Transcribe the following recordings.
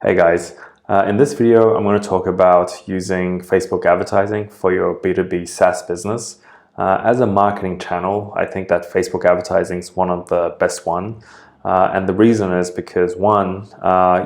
Hey guys, in this video I'm going to talk about using Facebook advertising for your B2B SaaS business. As a marketing channel, I think that Facebook advertising is one of the best one. And the reason is because one,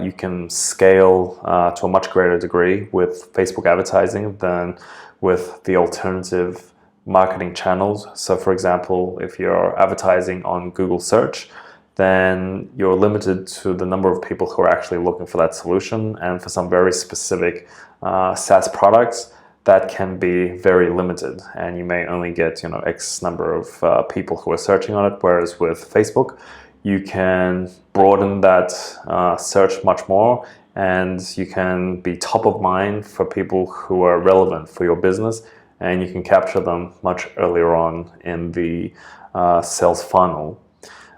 you can scale to a much greater degree with Facebook advertising than with the alternative marketing channels. So for example, if you're advertising on Google search, then you're limited to the number of people who are actually looking for that solution. And for some very specific SaaS products, that can be very limited. And you may only get X number of people who are searching on it. Whereas with Facebook, you can broaden that search much more, and you can be top of mind for people who are relevant for your business, and you can capture them much earlier on in the sales funnel.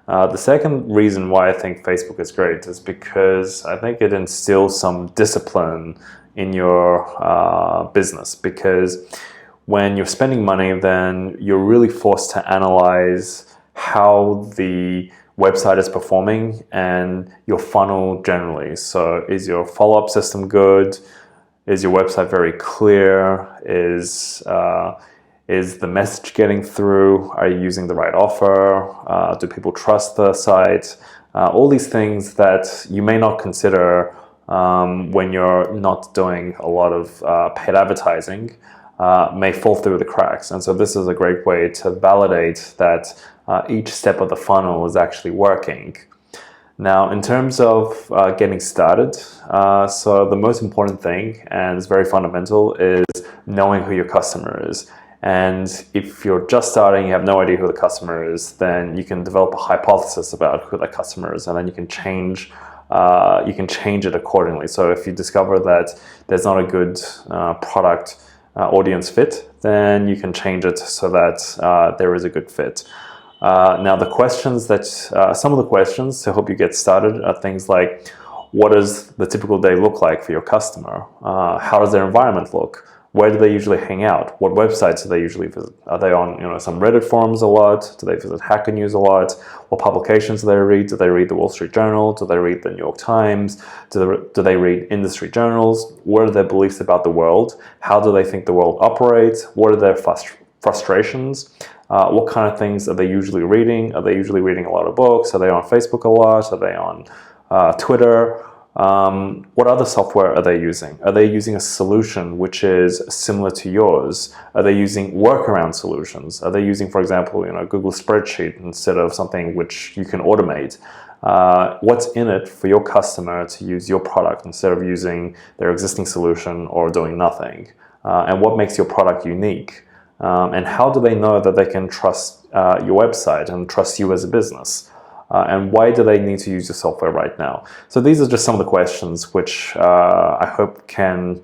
The second reason why I think Facebook is great is because I think it instills some discipline in your business, because when you're spending money, then you're really forced to analyze how the website is performing and your funnel generally. So is your follow-up system good? Is your website very clear? Is the message getting through? Are you using the right offer? Do people trust the site? All these things that you may not consider when you're not doing a lot of paid advertising may fall through the cracks. And so this is a great way to validate that each step of the funnel is actually working. Now, in terms of getting started, so the most important thing, and it's very fundamental, is knowing who your customer is. And if you're just starting, you have no idea who the customer is, then you can develop a hypothesis about who that customer is, and then you can change it accordingly. So if you discover that there's not a good product audience fit, then you can change it so that there is a good fit. Now, the questions that some of the questions to help you get started are things like, what does the typical day look like for your customer? How does their environment look? Where do they usually hang out? What websites do they usually visit? Are they on some Reddit forums a lot? Do they visit Hacker News a lot? What publications do they read? Do they read the Wall Street Journal? Do they read the New York Times? Do they read industry journals? What are their beliefs about the world? How do they think the world operates? What are their frustrations? What kind of things are they usually reading? Are they usually reading a lot of books? Are they on Facebook a lot? Are they on Twitter? What other software are they using? Are they using a solution which is similar to yours? Are they using workaround solutions? Are they using, for example, Google Spreadsheet instead of something which you can automate? What's in it for your customer to use your product instead of using their existing solution or doing nothing? And what makes your product unique? And how do they know that they can trust your website and trust you as a business? And why do they need to use your software right now? So these are just some of the questions which I hope can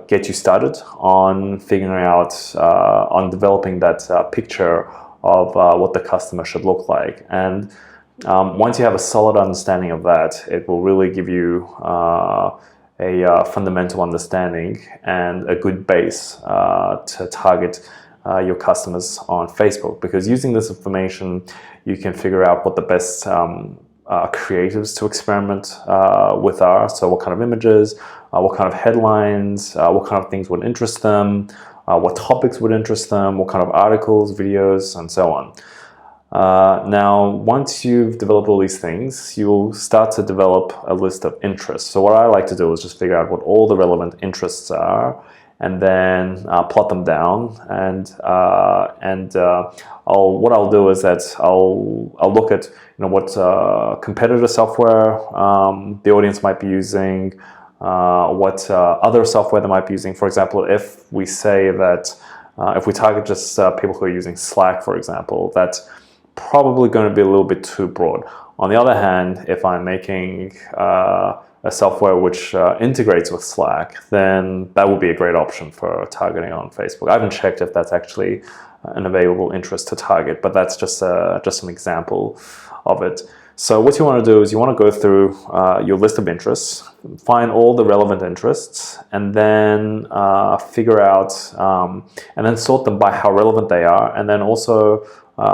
get you started on figuring out, on developing that picture of what the customer should look like. And once you have a solid understanding of that, it will really give you a fundamental understanding and a good base to target your customers on Facebook, because using this information, you can figure out what the best creatives to experiment with are. So what kind of images, what kind of headlines, what kind of things would interest them, what topics would interest them, what kind of articles, videos, and so on. Now, once you've developed all these things, you'll start to develop a list of interests. So what I like to do is just figure out what all the relevant interests are, and then plot them down. And what I'll do is that I'll look at what competitor software the audience might be using, what other software they might be using. For example, if we say that if we target just people who are using Slack, for example, that's probably going to be a little bit too broad. On the other hand, if I'm making a software which integrates with Slack, then that would be a great option for targeting on Facebook. I haven't checked if that's actually an available interest to target, but that's just an example of it. So what you want to do is you want to go through your list of interests, find all the relevant interests, and then figure out, and then sort them by how relevant they are, and then also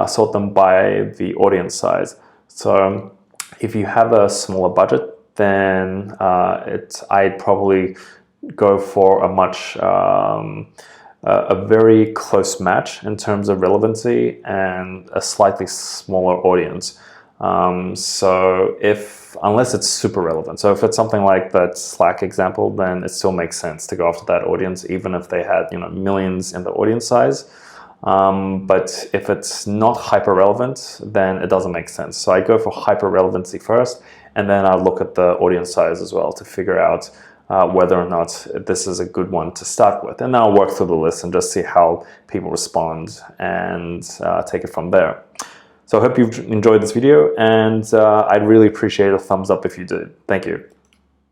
sort them by the audience size. So if you have a smaller budget, then I'd probably go for a very close match in terms of relevancy and a slightly smaller audience. So unless it's super relevant, so if it's something like that Slack example, then it still makes sense to go after that audience, even if they had millions in the audience size. But if it's not hyper relevant, then it doesn't make sense. So I go for hyper relevancy first, and then I look at the audience size as well to figure out whether or not this is a good one to start with. And then I'll work through the list and just see how people respond and take it from there. So I hope you've enjoyed this video, and I'd really appreciate a thumbs up if you did. Thank you.